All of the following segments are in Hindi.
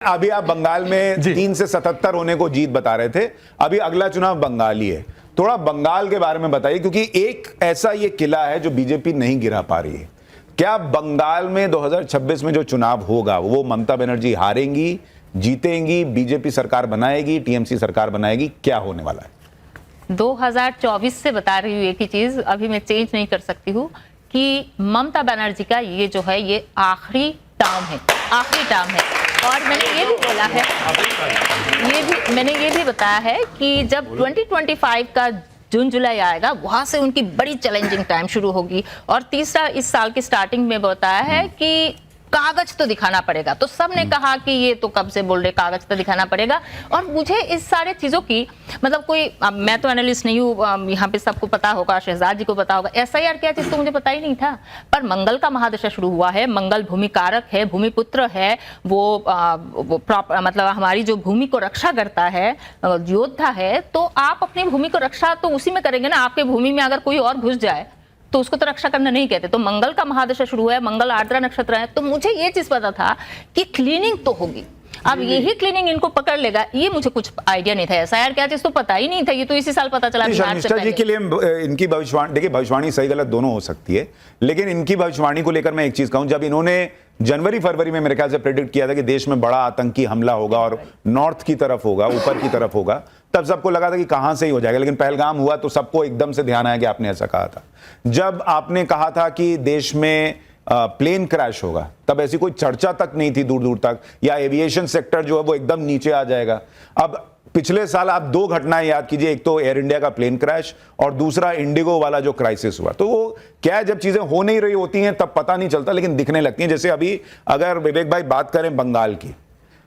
अभी आप बंगाल में 3 से 77 होने को जीत बता रहे थे। अभी अगला चुनाव बंगाल ही है। थोड़ा बंगाल के बारे में बताइए, क्योंकि एक ऐसा ये किला है जो बीजेपी नहीं गिरा पा रही है। क्या बंगाल में 2026 में जो चुनाव होगा वो ममता बनर्जी हारेंगी, जीतेंगी, बीजेपी सरकार बनाएगी, टीएमसी सरकार बनाएगी? क्या होने वाला है? 2024 से बता रही हूँ एक ही चीज, अभी मैं चेंज नहीं कर सकती हूँ कि ममता बनर्जी का ये जो है ये आखिरी टर्म है, आखिरी टर्म है। और मैंने ये भी बोला है, मैंने ये भी बताया है कि जब 2025 का जून जुलाई आएगा वहां से उनकी बड़ी चैलेंजिंग टाइम शुरू होगी। और तीसरा, इस साल की स्टार्टिंग में बताया है कि कागज तो दिखाना पड़ेगा। तो सबने कहा कि ये तो कब से बोल रहे कागज तो दिखाना पड़ेगा। और मुझे इस सारे चीजों की मतलब कोई, मैं तो एनालिस्ट नहीं हूँ, यहाँ पे सबको पता होगा, शहजाद जी को पता होगा, एसआईआर क्या चीज तो मुझे पता ही नहीं था। पर मंगल का महादशा शुरू हुआ है, मंगल भूमि कारक है, भूमिपुत्र है, वो मतलब हमारी जो भूमि को रक्षा करता है, योद्धा है। तो आप अपनी भूमि को रक्षा तो उसी में करेंगे ना। आपके भूमि में अगर कोई और घुस जाए तो उसको तो रक्षा करना नहीं कहते। तो मंगल का महादशा शुरू है, मंगल आर्द्रा नक्षत्र है। तो मुझे ये चीज पता था कि क्लीनिंग तो होगी। अब यही क्लीनिंग इनको पकड़ लेगा, ये मुझे कुछ आइडिया नहीं था। एसआईआर क्या चीज तो पता ही नहीं था, ये तो इसी साल पता चला। शर्मिष्ठा जी के लिए इनकी भविष्यवाणी, देखिए भविष्यवाणी सही गलत दोनों हो सकती है, लेकिन इनकी भविष्यवाणी को लेकर मैं एक चीज कहूं, जब इन्होंने जनवरी फरवरी में मेरे ख्याल से प्रेडिक्ट किया था कि देश में बड़ा आतंकी हमला होगा और नॉर्थ की तरफ होगा, ऊपर की तरफ होगा, तब सबको लगा था कि कहां से ही हो जाएगा। लेकिन पहलगाम हुआ तो सबको एकदम से ध्यान आया कि आपने ऐसा कहा था। जब आपने कहा था कि देश में प्लेन क्रैश होगा, तब ऐसी कोई चर्चा तक नहीं थी दूर दूर तक, या एविएशन सेक्टर जो है वो एकदम नीचे आ जाएगा। अब पिछले साल आप 2 घटनाएं याद कीजिए, एक तो एयर इंडिया का प्लेन क्रैश और दूसरा इंडिगो वाला जो क्राइसिस हुआ। तो वो क्या है, जब चीजें हो नहीं रही होती हैं तब पता नहीं चलता, लेकिन दिखने लगती हैं। जैसे अभी अगर विवेक भाई बात करें बंगाल की,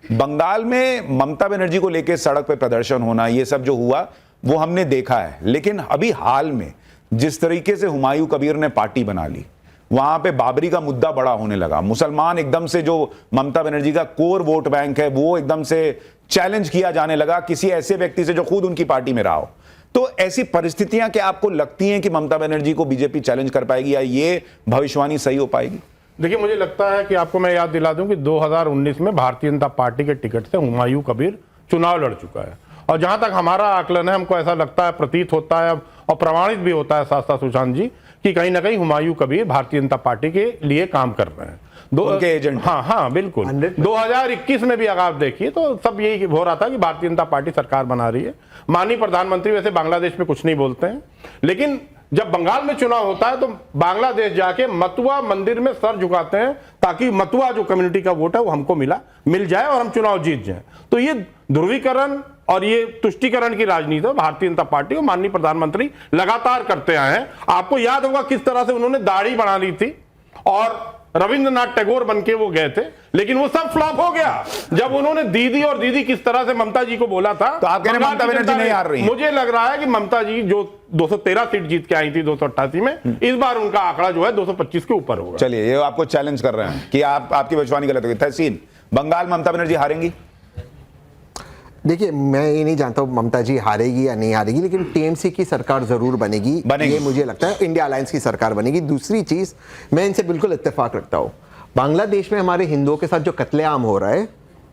बंगाल में ममता बनर्जी को लेकर सड़क पर प्रदर्शन होना, ये सब जो हुआ वो हमने देखा है। लेकिन अभी हाल में जिस तरीके से हुमायूं कबीर ने पार्टी बना ली, वहां पे बाबरी का मुद्दा बड़ा होने लगा। मुसलमान एकदम से, जो ममता बनर्जी का कोर वोट बैंक है, वो एकदम से चैलेंज किया जाने लगा किसी ऐसे व्यक्ति से जो खुद उनकी पार्टी में रहा हो। तो ऐसी परिस्थितियां क्या आपको लगती हैं कि ममता बनर्जी को बीजेपी चैलेंज कर पाएगी, या ये भविष्यवाणी सही हो पाएगी? देखिए, मुझे लगता है कि आपको मैं याद दिला दूं कि 2019 में भारतीय जनता पार्टी के टिकट से हुमायूं कबीर चुनाव लड़ चुका है। और जहां तक हमारा आकलन है, हमको ऐसा लगता है, प्रतीत होता है और प्रमाणित भी होता है साथ साथ सुशांत जी, कि कहीं ना कहीं हुमायूं कबीर भारतीय जनता पार्टी के लिए काम कर रहे हैं। उनके एजेंट। हाँ बिल्कुल। 2021 में भी अगर आप देखिए तो सब यही हो रहा था कि भारतीय जनता पार्टी सरकार बना रही है। माननीय प्रधानमंत्री वैसे बांग्लादेश में कुछ नहीं बोलते हैं, लेकिन जब बंगाल में चुनाव होता है तो बांग्लादेश जाके मतुआ मंदिर में सर झुकाते हैं ताकि मतुआ जो कम्युनिटी का वोट है वो हमको मिल जाए और हम चुनाव जीत जाए। तो ये ध्रुवीकरण और ये तुष्टीकरण की राजनीति भारतीय जनता पार्टी और माननीय प्रधानमंत्री लगातार करते आए हैं। आपको याद होगा किस तरह से उन्होंने दाढ़ी बना ली थी और रविंद्रनाथ टैगोर बनके वो गए थे, लेकिन वो सब फ्लॉप हो गया जब उन्होंने दीदी और दीदी किस तरह से ममता जी को बोला था। तो आप कह रहे हैं ममता बनर्जी नहीं हार रही? मुझे लग रहा है कि ममता जी जो 213 सीट जीत के आई थी 288 में, इस बार उनका आंकड़ा जो है 225 के ऊपर होगा। चलिए, ये आपको चैलेंज कर रहे हैं कि आपकी भविष्यवाणी गलत होगी। तहसीन, बंगाल ममता बनर्जी हारेंगी? देखिए, मैं ये नहीं जानता हूँ ममता जी हारेगी या नहीं हारेगी, लेकिन टीएमसी की सरकार जरूर बनेगी। ये मुझे लगता है इंडिया अलायंस की सरकार बनेगी। दूसरी चीज, मैं इनसे बिल्कुल इत्तेफाक रखता हूँ, बांग्लादेश में हमारे हिंदुओं के साथ जो कत्लेआम हो रहा है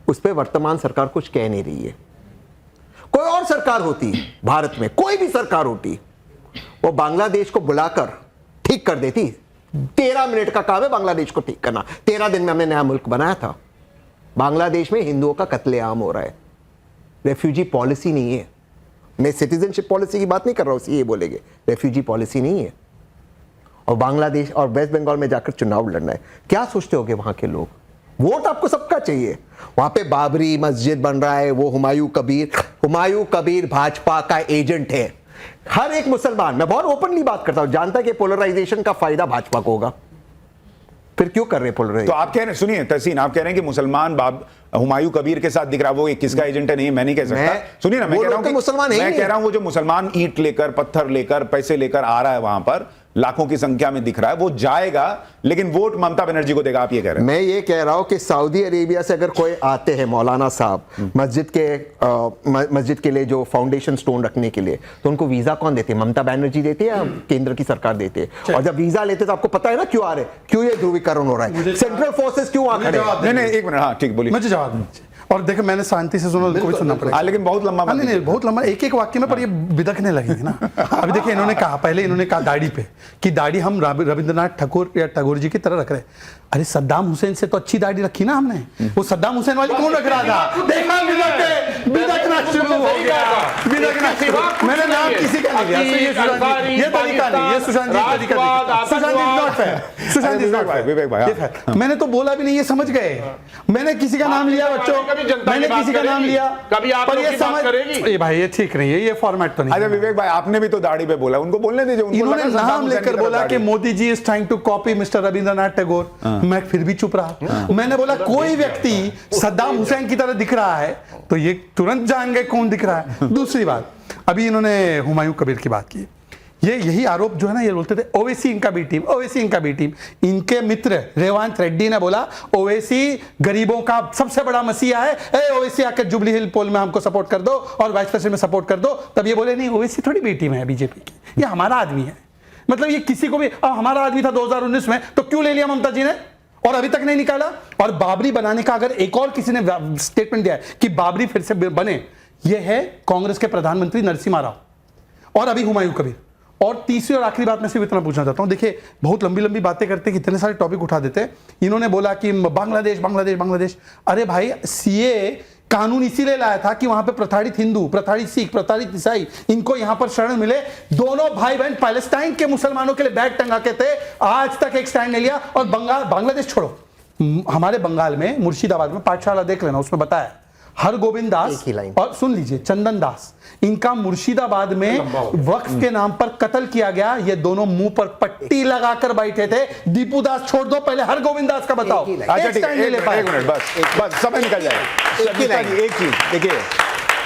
उस पर वर्तमान सरकार कुछ कह नहीं रही है। कोई और सरकार होती भारत में, कोई भी सरकार होती, वो बांग्लादेश को बुलाकर ठीक कर देती। 13 मिनट का काम है बांग्लादेश को ठीक करना। 13 दिन में हमने नया मुल्क बनाया था। बांग्लादेश में हिंदुओं का कत्लेआम हो रहा है। रेफ्यूजी पॉलिसी नहीं है। मैं सिटीजनशिप पॉलिसी की बात नहीं कर रहा हूं, ये बोलेंगे रेफ्यूजी पॉलिसी नहीं है। और बांग्लादेश और वेस्ट बंगाल में जाकर चुनाव लड़ना है। क्या सोचते होंगे वहां के लोग? वोट आपको सबका चाहिए। वहां पे बाबरी मस्जिद बन रहा है, वो हुमायूं कबीर भाजपा का एजेंट है। हर एक मुसलमान, मैं बहुत ओपनली बात करता हूं, जानता है कि पोलराइजेशन का फायदा भाजपा को होगा। फिर क्यों कर रहे हैं पोलराइजेशन? तो आप कह रहे हैं, सुनिए तहसीन, आप कह रहे हैं कि मुसलमान हुमायूं कबीर के साथ दिख रहा, वो किसका एजेंट है? नहीं, मैं नहीं कह सकता। सुनिए ना, मैं कह रहा हूं कि मुसलमान मैं कह रहा हूं वो जो मुसलमान ईंट लेकर, पत्थर लेकर, पैसे लेकर आ रहा है, वहां पर लाखों की संख्या में दिख रहा है, वो जाएगा, लेकिन वोट ममता बनर्जी को देगा, आप ये कह रहे हैं? मैं ये कह रहा हूं कि सऊदी अरेबिया से अगर कोई आते हैं मौलाना साहब मस्जिद के लिए जो फाउंडेशन स्टोन रखने के लिए, तो उनको वीजा कौन देते हैं? ममता बनर्जी देती है या केंद्र की सरकार देती है? और जब वीजा लेते तो आपको पता है ना क्यों आ रहे, क्यों ये ध्रुवीकरण हो रहा है, सेंट्रल फोर्सेस क्यों आ खड़े? नहीं, एक मिनट, हाँ ठीक, बोलिए। मुझे जवाब और देखो मैंने शांति से सुना, कोई सुनना पड़ेगा। लेकिन बहुत लंबा नहीं नहीं, बहुत लंबा, एक एक वाक्य में, पर ये बिदकने लगेंगे ना। अभी देखिए इन्होंने कहा, पहले इन्होंने कहा दाढ़ी पे कि दाढ़ी हम रविंद्रनाथ ठाकुर या टैगोर जी की तरह रख रहे। अरे सद्दाम हुसैन से तो अच्छी दाढ़ी रखी ना हमने, वो सद्दाम हुसैन वाली कौन रख रहा था? देखा बिदकना शुरू हो गया, बिदकना शुरू। मैंने नाम किसी का नहीं लिया, ये तरीका नहीं, ये सुशांत जी तरीका नहीं, Sushant is not fair, Sushant is not fair, Vivek भाई, मैंने तो बोला भी नहीं, ये समझ गए। मैंने किसी का नाम लिया बच्चों, मैंने किसी का नाम लिया, कभी आप लोग की बात करेगी? ये भाई ये ठीक नहीं है, ये फॉर्मेट तो नहीं। अच्छा विवेक भाई, आपने भी तो दाढ़ी पे बोला, उनको बोलने दीजिए। इन्होंने नाम लेकर बोला कि Modi ji is trying to copy mister Rabindranath Tagore, मैं फिर भी चुप रहा। मैंने बोला कोई व्यक्ति सद्दाम हुसैन की तरह दिख रहा है तो ये तुरंत जाएंगे कौन दिख रहा है। दूसरी बात, अभी इन्होंने हुमायूं कबीर की बात की, ये यही आरोप जो है ना, ये बोलते थे ओवैसी इनका बी टीम, ओवैसी इनका बी टीम। इनके मित्र रेवांत रेड्डी ने बोला ओवैसी गरीबों का सबसे बड़ा मसीहा है, ए ओवैसी आकर जुबली हिल पोल में हमको सपोर्ट कर दो और वाइस प्रेसिडेंट में सपोर्ट कर दो। तब ये बोले नहीं, ओवैसी थोड़ी बी टीम है बीजेपी की, ये हमारा आदमी है। मतलब ये किसी को भी हमारा आदमी था 2019 में, तो क्यों ले लिया ममता जी ने और अभी तक नहीं निकाला? और बाबरी बनाने का अगर एक और किसी ने स्टेटमेंट दिया है कि बाबरी फिर से बने, ये है कांग्रेस के प्रधानमंत्री नरसिम्हा राव और अभी हुमायूं कबीर। और तीसरी और आखिरी बात मैं सिर्फ इतना पूछना चाहता हूं, देखिए बहुत लंबी लंबी बातें करते हैं, कितने सारे टॉपिक उठा देते हैं। इन्होंने बोला कि बांग्लादेश बांग्लादेश बांग्लादेश। अरे भाई, सीए कानून इसीलिए लाया था कि वहां पे प्रताड़ित हिंदू, प्रताड़ित सिख, प्रताड़ित ईसाई, इनको यहां पर शरण मिले। दोनों भाई बहन पैलेस्टाइन के मुसलमानों के लिए बैग टंगा के थे, आज तक एक स्टैंड नहीं लिया। और बांग्लादेश छोड़ो, हमारे बंगाल में मुर्शिदाबाद में पाठशाला देख लेना, उसमें बताया हरगोविंद दास और सुन लीजिए चंदन दास, इनका मुर्शिदाबाद में वक्फ के नाम पर कत्ल किया गया। ये दोनों मुंह पर पट्टी लगाकर बैठे थे। दीपू दास छोड़ दो, पहले हरगोविंद दास का बताओ। अच्छा ठीक है, एक मिनट बस समय निकल जाएगा। एक चीज देखिए,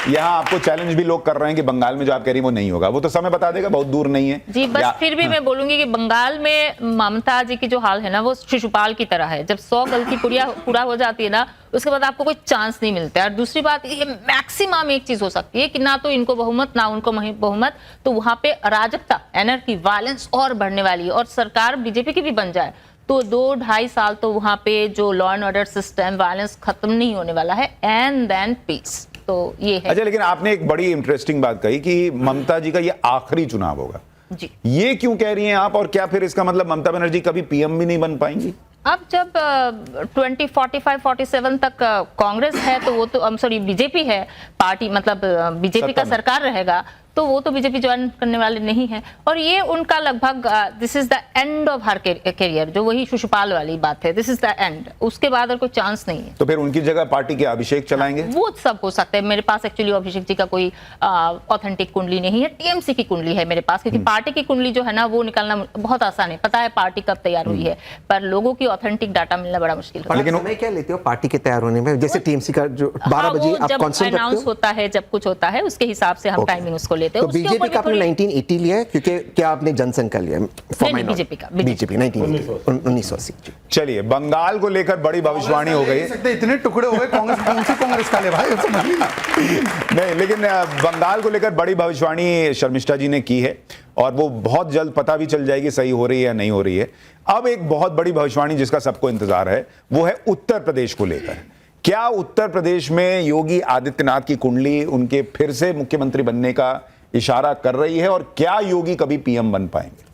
यहाँ आपको चैलेंज भी लोग कर रहे हैं कि बंगाल में जो आप कह रही हैं वो नहीं होगा, वो तो समय बता देगा, बहुत दूर नहीं है जी। बस फिर भी मैं बोलूंगी कि बंगाल में ममता जी की जो हाल है ना, वो शिशुपाल की तरह है। जब 100 गलती पूरा हो जाती है ना, उसके बाद आपको कोई चांस नहीं मिलता है। और दूसरी बात, ये मैक्सिमम एक चीज हो सकती है कि ना तो इनको बहुमत ना उनको बहुमत, तो वहां पे अराजकता, एनर्की, वायलेंस और बढ़ने वाली है। और सरकार बीजेपी की भी बन जाए तो 2-2.5 साल तो वहां पे जो law and order system, violence खत्म नहीं होने वाला है, एंड देन पीस। तो ये है। अच्छा, लेकिन आपने एक बड़ी इंटरेस्टिंग बात कही कि ममता जी का ये आखिरी चुनाव होगा जी। ये क्यों कह रही हैं आप, और क्या फिर इसका मतलब ममता बनर्जी कभी पीएम भी नहीं बन पाएंगी? अब जब 2045-47 तक कांग्रेस है तो वो तो सॉरी बीजेपी है पार्टी, मतलब बीजेपी का सरकार रहेगा, तो वो तो बीजेपी ज्वाइन करने वाले नहीं है। और ये उनका लगभग this is the end of her career, जो वही शिशुपाल वाली बात है, दिस इज द एंड। उसके बाद और कोई चांस नहीं है। तो फिर उनकी जगह पार्टी के अभिषेक चलाएंगे? वो सब हो सकता है। मेरे पास एक्चुअली अभिषेक जी का कोई ऑथेंटिक कुंडली नहीं है, टीएमसी की कुंडली है मेरे पास, क्योंकि पार्टी की कुंडली जो है ना वो निकालना बहुत आसान है, पता है पार्टी कब तैयार हुई है, पर लोगों की ऑथेंटिक डाटा मिलना बड़ा मुश्किल है। लेकिन समय क्या लेते हो पार्टी के तैयार होने में? जैसे टीएमसी का जो 12 बजे आप कॉन्सेंट अनाउंस होता है, जब कुछ होता है उसके हिसाब से हम टाइमिंग उसको लेते हैं। तो बीजेपी का आपने 1980 लिया है, क्योंकि क्या आपने जनसंघ का लिया? बीजेपी 1980। चलिए, बंगाल को लेकर बड़ी भविष्यवाणी हो गई। इतने टुकड़े हो गए, कांग्रेस का ले भाई, समझ नहीं, लेकिन बंगाल को लेकर बड़ी भविष्यवाणी शर्मिष्ठा जी ने की है और वो बहुत जल्द पता भी चल जाएगी सही हो रही है या नहीं हो रही है। अब एक बहुत बड़ी भविष्यवाणी जिसका सबको इंतजार है वो है उत्तर प्रदेश को लेकर। क्या उत्तर प्रदेश में योगी आदित्यनाथ की कुंडली उनके फिर से मुख्यमंत्री बनने का इशारा कर रही है, और क्या योगी कभी पीएम बन पाएंगे?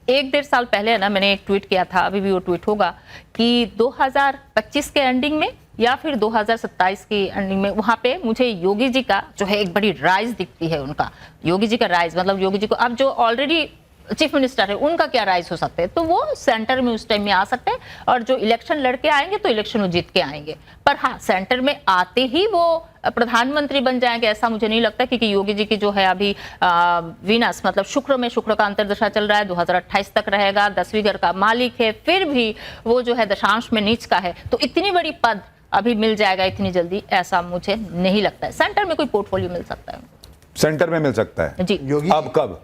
1-1.5 साल पहले है ना, मैंने एक ट्वीट किया था, अभी भी वो ट्वीट होगा, कि 2025 के एंडिंग में या फिर 2027 की एंडिंग में वहां पे मुझे योगी जी का जो है एक बड़ी राइज दिखती है। उनका योगी जी का राइज, मतलब योगी जी को अब जो ऑलरेडी चीफ मिनिस्टर है उनका क्या राइज हो सकते हैं, तो वो सेंटर में उस टाइम में आ सकते हैं। और जो इलेक्शन लड़के आएंगे तो इलेक्शन वो जीत के आएंगे, पर हाँ सेंटर में आते ही वो प्रधानमंत्री बन जाएंगे ऐसा मुझे नहीं लगता, क्योंकि योगी जी की जो है अभी वीनस मतलब शुक्र का अंतर्दशा चल रहा है, 2028 तक रहेगा, 10वीं घर का मालिक है, फिर भी वो जो है दशांश में नीच का है, तो इतनी बड़ी पद अभी मिल जाएगा इतनी जल्दी ऐसा मुझे नहीं लगता है। सेंटर में कोई पोर्टफोलियो मिल सकता है, सेंटर में मिल सकता है जी। अब कब?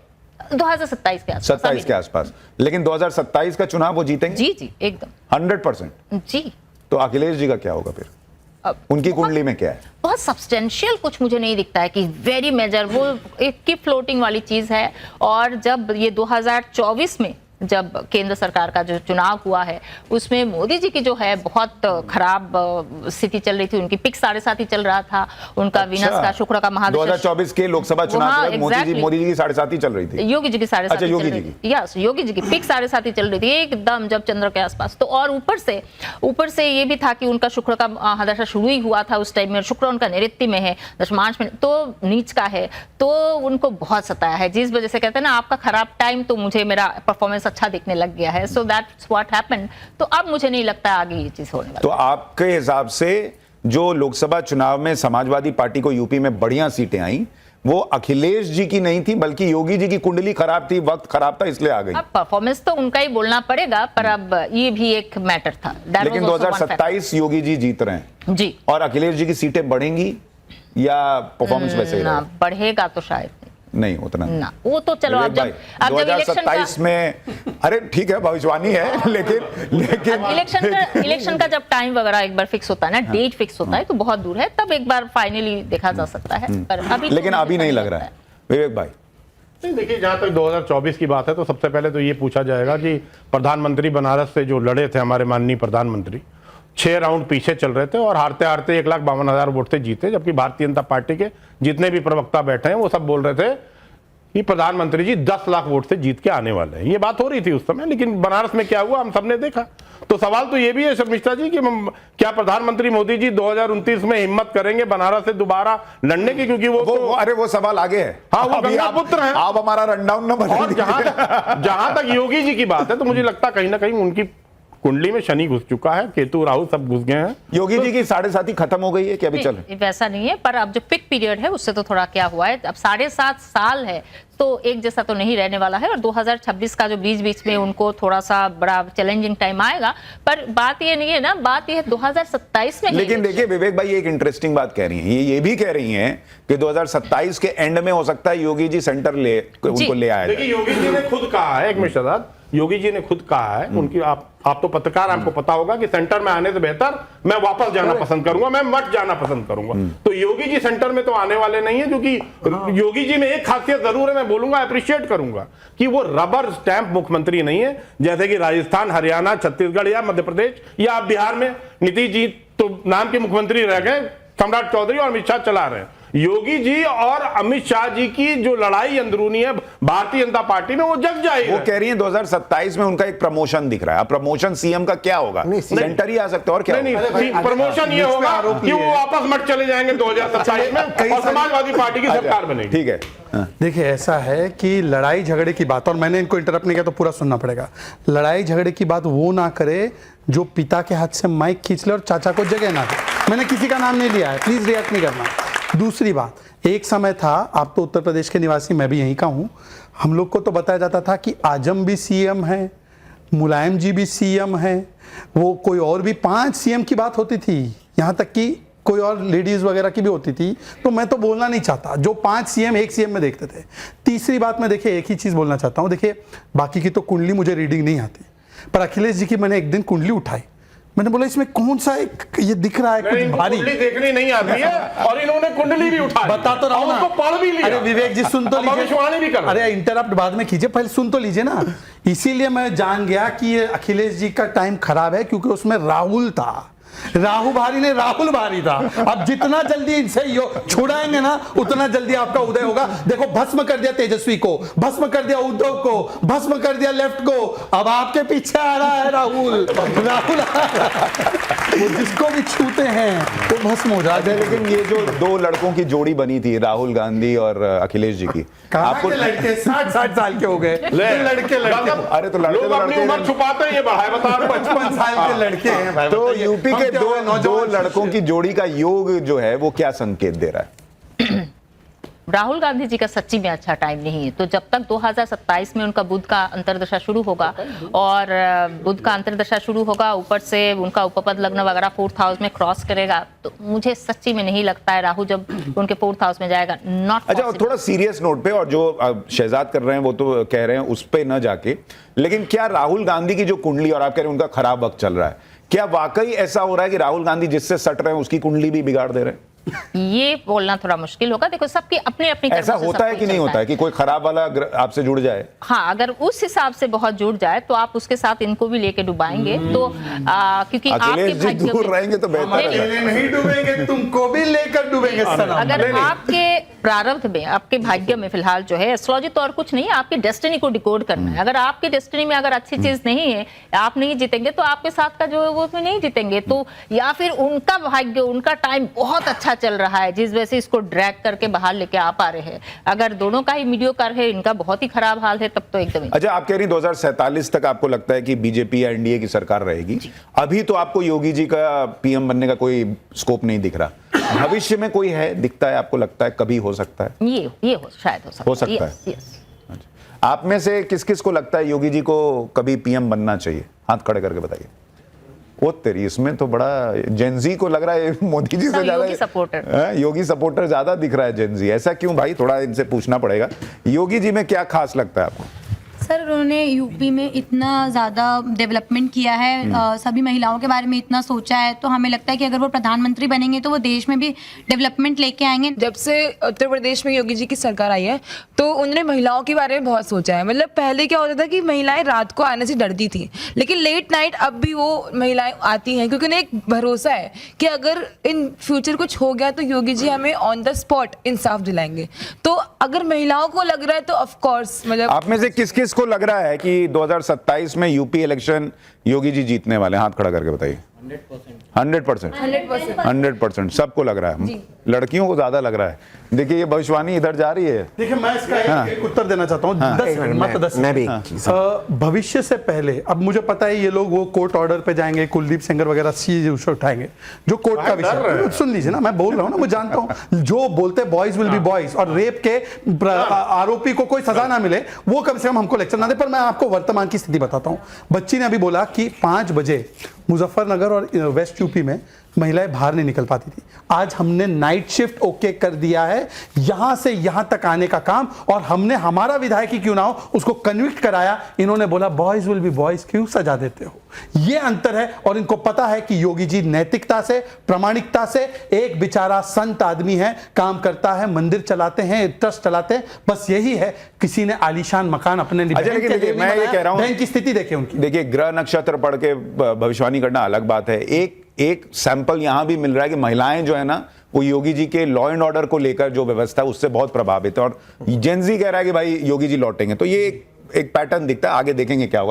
2027 के आसपास। 27 के आसपास। लेकिन 2027 का चुनाव वो जीतेंगे? जी जी एकदम 100%। जी। तो अखिलेश जी का क्या होगा फिर? उनकी कुंडली में क्या है? बहुत सब्सटेंशियल कुछ मुझे नहीं दिखता है कि वेरी मेजर, वो एक की फ्लोटिंग वाली चीज है। और जब ये 2024 में जब केंद्र सरकार का जो चुनाव हुआ है उसमें मोदी जी की जो है बहुत खराब स्थिति चल रही थी। उनकी पिक 7.5 ही चल रहा था, उनका वीनस का शुक्र का महादशा 2024 के लोकसभा चुनाव के वक्त मोदी जी की 7.5 ही चल रही थी। योगी जी की 7.5 अच्छा, योगी जी की। यस, योगी जी की पिक 7.5 ही चल रही थी एकदम, जब चंद्र के आसपास। तो और ऊपर से ये भी था कि उनका शुक्र का महादशा शुरू ही हुआ था उस टाइम में, शुक्र उनका नैऋत्य में है, दशमांश में तो नीच का है, तो उनको बहुत सताया है, जिस वजह से कहते हैं ना आपका खराब टाइम तो मुझे मेरा परफॉर्मेंस अच्छा दिखने लग गया है। So that's what happened. तो अब मुझे नहीं लगता आगे ये चीज होने वाली। तो आपके हिसाब से जो लोकसभा चुनाव में समाजवादी पार्टी को यूपी में बढ़िया सीटें आई, वो अखिलेश जी की नहीं थी बल्कि योगी जी की कुंडली खराब थी, वक्त खराब था, इसलिए आ गई। अब परफॉर्मेंस तो उनका ही बोलना पड़ेगा, पर अब ये भी एक मैटर था। लेकिन 2027 योगी जी जीत रहे हैं जी, और अखिलेश जी की सीटें बढ़ेंगी या परफॉर्मेंस वैसे ही ना रहेगा? बढ़ेगा तो शायद नहीं उतना ना, वो तो चलो अब जब 2027 में, अरे ठीक है भविष्यवाणी है, लेकिन इलेक्शन का जब टाइम वगैरह एक बार फिक्स होता है ना, डेट फिक्स होता है, तो बहुत दूर है, तब एक बार फाइनली देखा जा सकता है, पर अभी लेकिन अभी नहीं लग रहा है। विवेक भाई, नहीं, देखिए जहां तक 2024 की बात है तो सबसे पहले तो ये पूछा जाएगा कि प्रधानमंत्री बनारस से जो लड़े थे हमारे माननीय प्रधानमंत्री, 6 राउंड पीछे चल रहे थे और हारते हारते 1,52,000 वोट से जीते, जबकि भारतीय जनता पार्टी के जितने भी प्रवक्ता बैठे हैं वो सब बोल रहे थे कि प्रधानमंत्री जी 10 लाख वोट से जीत के आने वाले हैं। ये बात हो रही थी उस समय, लेकिन बनारस में क्या हुआ हम सबने देखा। तो सवाल तो ये भी है शर्मिष्ठा जी कि क्या प्रधानमंत्री मोदी जी 2029 में हिम्मत करेंगे बनारस से दोबारा लड़ने की, क्योंकि अरे वो सवाल आगे है। हाँ, वो गंगा पुत्र हैं। आप हमारा रनडाउन न बता और जहां तक योगी जी की बात है तो मुझे लगता कहीं ना कहीं उनकी कुंडली में शनि घुस चुका है, केतु राहु सब घुस गए हैं। योगी जी की 7.5 खत्म हो गई है कि अभी चल? वैसा नहीं है, पर अब जो पिक पीरियड है उससे तो थोड़ा क्या हुआ है, अब 7.5 साल है तो एक जैसा तो नहीं रहने वाला है, और 2026 का जो बीच में उनको थोड़ा सा बड़ा चैलेंजिंग टाइम आएगा। पर बात ये नहीं है ना, बात ये है 2027 में। लेकिन देखिए विवेक भाई एक इंटरेस्टिंग बात कह रही हैं, ये भी कह रही हैं कि 2027 के एंड में हो सकता है योगी जी सेंटर उनको ले आए। देखिए योगी जी ने खुद कहा है, एक मिनट शहजाद, योगी जी ने खुद कहा है, उनकी आप तो पत्रकार, आपको पता होगा कि सेंटर में आने से बेहतर मैं वापस जाना पसंद करूंगा, मैं मत जाना पसंद करूंगा। तो योगी जी सेंटर में तो आने वाले नहीं है, क्योंकि योगी जी में एक खासियत जरूर है, मैं बोलूंगा अप्रिशिएट करूंगा कि वो रबर स्टैंप मुख्यमंत्री नहीं है, जैसे कि राजस्थान, हरियाणा, छत्तीसगढ़ या मध्य प्रदेश या आप बिहार में नीतीश जी तो नाम के मुख्यमंत्री रह गए, सम्राट चौधरी और अमित शाह चला रहे हैं। योगी जी और अमित शाह जी की जो लड़ाई अंदरूनी है भारतीय जनता पार्टी में, वो जग जाएगी। वो कह रही है 2027 में उनका एक प्रमोशन दिख रहा है। अब प्रमोशन सीएम का क्या होगा? सेंटर ही आ सकते और क्या? नहीं, प्रमोशन ये होगा कि वो वापस मत चले जाएंगे 2027 में और समाजवादी पार्टी की सरकार बनेगी। ठीक है, देखिए ऐसा है कि लड़ाई झगड़े की बात, और मैंने इनको इंटरप्ट नहीं किया तो पूरा सुनना पड़ेगा, लड़ाई झगड़े की बात वो ना करे जो पिता के हाथ से माइक खींच ले और चाचा को जगह ना दे। मैंने किसी का नाम नहीं लिया है, प्लीज रिएक्ट नहीं करना। दूसरी बात, एक समय था, आप तो उत्तर प्रदेश के निवासी, मैं भी यहीं का हूं, हम लोग को तो बताया जाता था कि आजम भी सीएम है, मुलायम जी भी सीएम है, वो कोई और भी 5 सीएम की बात होती थी, यहां तक कि कोई और लेडीज वगैरह की भी होती थी। तो मैं तो बोलना नहीं चाहता, जो 5 सीएम एक सीएम में देखते थे। तीसरी बात, मैं देखिए एक ही चीज बोलना चाहता हूं, देखिए बाकी की तो कुंडली मुझे रीडिंग नहीं आती, पर अखिलेश जी की मैंने एक दिन कुंडली उठाई, मैंने बोला इसमें कौन सा एक ये दिख रहा है कुछ भारी, कुंडली देखनी नहीं आती है और इन्होंने कुंडली भी उठाई, बता तो रहा हूं ना, उसको पढ़ भी लिया। अरे विवेक जी सुन तो लीजिए, भविष्यवाणी भी कर, अरे इंटरप्ट बाद में कीजिए, पहले सुन तो लीजिए ना। इसीलिए मैं जान गया कि ये अखिलेश जी का टाइम खराब है, क्योंकि उसमें राहुल था, राहु भारी ने राहुल भारी था। अब जितना जल्दी इनसे छुड़ाएंगे ना उतना जल्दी आपका उदय होगा। देखो भस्म कर दिया तेजस्वी को, भस्म कर दिया उद्धव को, भस्म कर दिया लेफ्ट को, अब आपके पीछे आ रहा है राहुल। वो जिसको भी छूते हैं वो भस्म हो जाते हैं। लेकिन ये जो 2 लड़कों की जोड़ी बनी थी, राहुल गांधी और अखिलेश जी की, आपको लड़के 60 साल के हो गए, लड़के अरे तो लड़के लोग अपनी उम्र छुपाते हैं, ये बढ़ाए बता 55 साल के लड़के हैं भाई। तो यूपी के 2 लड़कों की जोड़ी का योग जो है वो क्या संकेत दे रहा है? राहुल गांधी जी का सच्ची में अच्छा टाइम नहीं है। तो जब तक 2027 में उनका बुध का अंतर्दशा शुरू होगा, और बुध का अंतर्दशा शुरू होगा, ऊपर से उनका उपपद लग्न वगैरह 4th हाउस में क्रॉस करेगा, तो मुझे सच्ची में नहीं लगता है राहु जब उनके 4th हाउस में जाएगा। नॉट अच्छा, और थोड़ा सीरियस नोट पे, और जो शहजाद कर रहे हैं वो तो कह रहे हैं उस पे न जाके, लेकिन क्या राहुल गांधी की जो कुंडली, और आप कह रहे हैं उनका खराब वक्त चल रहा है, क्या वाकई ऐसा हो रहा है कि राहुल गांधी जिससे सट रहे हैं उसकी कुंडली भी बिगाड़ दे रहे हैं? ये बोलना थोड़ा मुश्किल होगा। देखो सबकी अपनी अपनी ऐसा कर्मों से होता सब है कोई कि नहीं चलता होता है कि कोई खराब वाला आपसे जुड़ जाए? हाँ, अगर उस हिसाब से बहुत जुड़ जाए तो आप उसके साथ इनको भी लेके डुबाएंगे तो क्योंकि आपके अखिलेश जी भाग्य दूर में रहेंगे तो बेहतर है। अकेले नहीं डूबेंगे, तुमको भी लेकर डूबेंगे सनम। अगर आपके प्रारब्ध में, आपके भाग्य में फिलहाल जो है एस्ट्रोलॉजी तो और कुछ नहीं है, आपकी डेस्टिनी को डिकोड करना है। अगर आपकी डेस्टिनी में अगर अच्छी चीज नहीं है, आप नहीं जीतेंगे तो आपके साथ का जो है वो उसमें नहीं जीतेंगे। तो या फिर उनका भाग्य, उनका टाइम बहुत अच्छा चल रहा है जिस वजह से इसको ड्रैग करके बाहर लेके आ पा रहे हैं। अगर दोनों का ही मीडियोकर है, इनका बहुत ही खराब हाल है, तब तो एकदम अच्छा, आप कह रही 2047 तक आपको लगता है कि बीजेपी या एनडीए की सरकार रहेगी। अभी तो आपको योगी जी का पीएम बनने का कोई स्कोप नहीं दिख रहा। भविष्य में कोई है, दिखता है आपको, लगता है कभी हो सकता है? ये शायद हो सकता है। यस। आप में से किस किस को लगता है योगी जी को कभी पीएम बनना चाहिए? हाथ खड़े करके बताइए। वो तेरी, इसमें तो बड़ा जेनजी को लग रहा है मोदी जी से ज्यादा योगी सपोर्टर, योगी सपोर्टर ज्यादा दिख रहा है जेनजी। ऐसा क्यों भाई? थोड़ा इनसे पूछना पड़ेगा। योगी जी में क्या खास लगता है आपको? सर उन्होंने यूपी में इतना ज़्यादा डेवलपमेंट किया है, सभी महिलाओं के बारे में इतना सोचा है, तो हमें लगता है कि अगर वो प्रधानमंत्री बनेंगे तो वो देश में भी डेवलपमेंट लेके आएंगे। जब से उत्तर प्रदेश में योगी जी की सरकार आई है तो उन्होंने महिलाओं के बारे में बहुत सोचा है। मतलब पहले क्या होता था कि महिलाएं रात को आने से डरती थी, लेकिन लेट नाइट अब भी वो महिलाएं आती हैं क्योंकि उन्हें एक भरोसा है कि अगर इन फ्यूचर कुछ हो गया तो योगी जी हमें ऑन द स्पॉट इंसाफ दिलाएंगे। तो अगर महिलाओं को लग रहा है तो ऑफ कोर्स, मतलब आप में से किस किस को लग रहा है कि 2027 में यूपी इलेक्शन योगी जी जीतने वाले? हाथ खड़ा करके बताइए। 100% सबको लग रहा है। लड़कियों को ज्यादा लग रहा है। देखिए ये भविष्यवाणी इधर जा रही है। देखिए मैं इसका एक उत्तर देना चाहता हूँ। 10 एक मिनट, मत 10 मैं भी भविष्य से पहले, अब मुझे पता है ये लोग वो कोर्ट ऑर्डर पे जाएंगे, कुलदीप सेंगर वगैरह चीज उठाएंगे जो कोर्ट का विषय। सुन लीजिए ना, मैं बोल रहा हूँ ना, मैं जानता हूँ जो बोलते बॉयज विल बी बॉयज और रेप के आरोपी को कोई सजा ना मिले वो कम से कम हमको लेक्चर ना दे। पर मैं आपको वर्तमान की स्थिति बताता हूँ। बच्ची ने अभी बोला कि 5 बजे मुजफ्फरनगर और वेस्ट यूपी में महिलाएं बाहर नहीं निकल पाती थी। आज हमने नाइट शिफ्ट ओके कर दिया है, यहां से यहां तक आने का काम, और हमने हमारा विधायक ही क्यों ना हो उसको कन्विक्ट कराया। इन्होंने बोला बॉयज विल बी बॉयज, क्यों सजा देते हो? ये अंतर है। और इनको पता है कि योगी जी नैतिकता से, प्रामाणिकता से, एक बेचारा संत आदमी है, काम करता है, मंदिर चलाते हैं, ट्रस्ट चलाते हैं, बस यही है। किसी ने आलीशान मकान अपने लिए अच्छा, लेकिन देखिए मैं ये कह रहा हूं, बैंक की स्थिति देखिए उनकी। देखिए ग्रह नक्षत्र पढ़ के भविष्यवाणी करना अलग बात है। एक सैंपल यहां भी मिल रहा है कि महिलाएं जो है ना वो योगी जी के लॉ एंड ऑर्डर को लेकर जो व्यवस्था है उससे बहुत प्रभावित है, और जेनजी कह रहा है कि भाई योगी जी लौटेंगे। तो ये एक पैटर्न दिखता है। आगे देखेंगे क्या होगा।